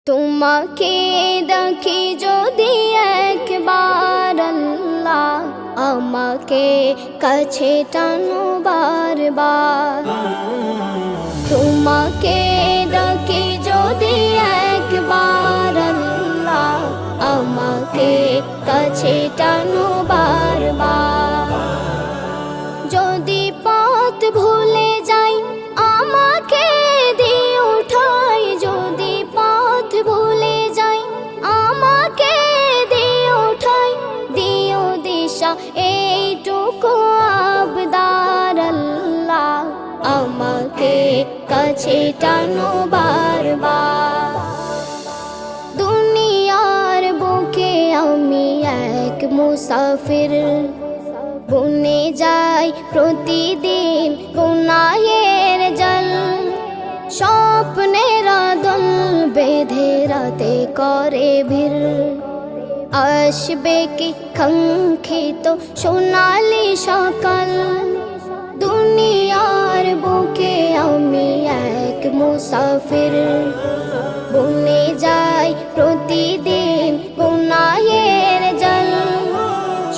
তোমাকে ডাকি যদি একবার আল্লাহ, আমাকে কাছে টানো বারবার। তোমাকে ডাকি যদি একবার আল্লাহ, আমাকে কাছে টানো বারবার। যদি পথ ভুলে যাই আমাকে দিও ঠাই, যদি পথ ভুলে যাই আমাকে দিও ঠাই, দিও দিশা এইটুকু আবদার আল্লাহ, আমাকে কাছে টানো বারবার। দুনিয়ার বুকে আমি এক মুসাফির, বনে যাই প্রতিদিন গুনাহের জল। স্বপ্নের দল বেঁধে রাতে করে ভিড়, আসবে কি কাঙ্ক্ষিত সোনালি সকাল। দুনিয়ার বুকে আমি এক মুসাফির, বনে যাই প্রতিদিন গুনাহের জল।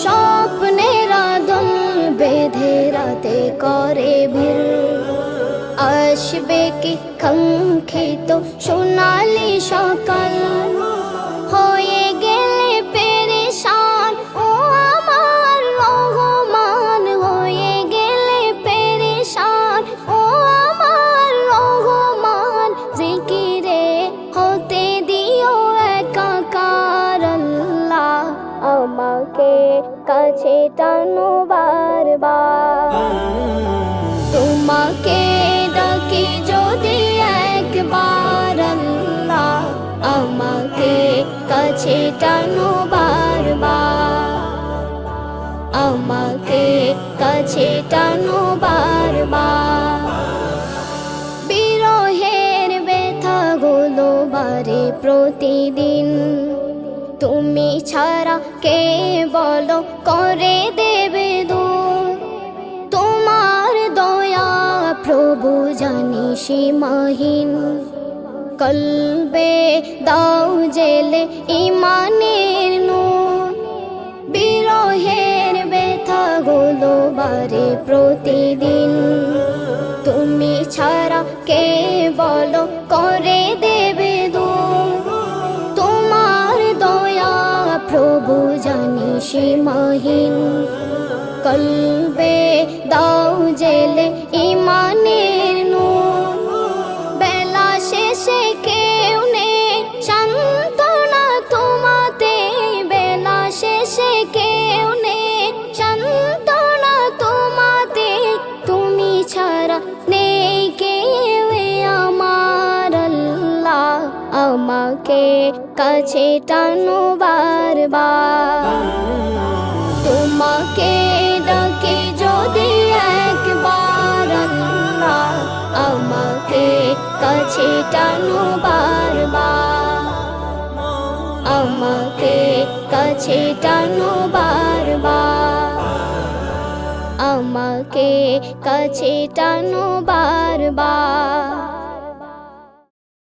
স্বপ্নের দল বেঁধে রাতে করে ভিড়, আসবে কি কাঙ্ক্ষিত সোনালি সকাল। হয়ে গেলে পেরেশান ও আমার রহমান, হয়ে গেলে পেরেশান ও আমার রহমান। জিকিরে হতে দিও একাকার আল্লাহ, আমাকে কাছে টানো বারবার। তোমাকে ডাকি যদি একবার আল্লাহ, আমাকে কাছে টানো বারবার, আমাকে কাছে টানো বারবার। বিরহের ব্যথাগুলো বারে প্রতিদিন, তুমি ছাড়া কে বলো করে দেবে দূর। তোমার দয়া প্রভু জানি সীমাহীন, কলবে দাও জেলে ইমানের নূর। বিরহের ব্যথাগুলো বারে প্রতিদিন, তুমি ছাড়া কে বলো করে দেবে দূর। তোমার দয়া প্রভু জানি সীমাহীন, কলবে দাও জেলে ইমানের নূর। বেলা শেষে কেউ নেই সান্ত্বনা তোমাতে, বেলা শেষে কেউ নেই সান্ত্বনা তোমাতে। তুমি ছাড়া নেই কেউ আমার আল্লাহ, আমাকে কাছে টানো বারবার। তোমাকে ডাকি যদি একবার আল্লাহ, আমাকে কাছে টানো বারবার, আমাকে কাছে টানো বারবার, আমাকে কাছে টানো বারবার।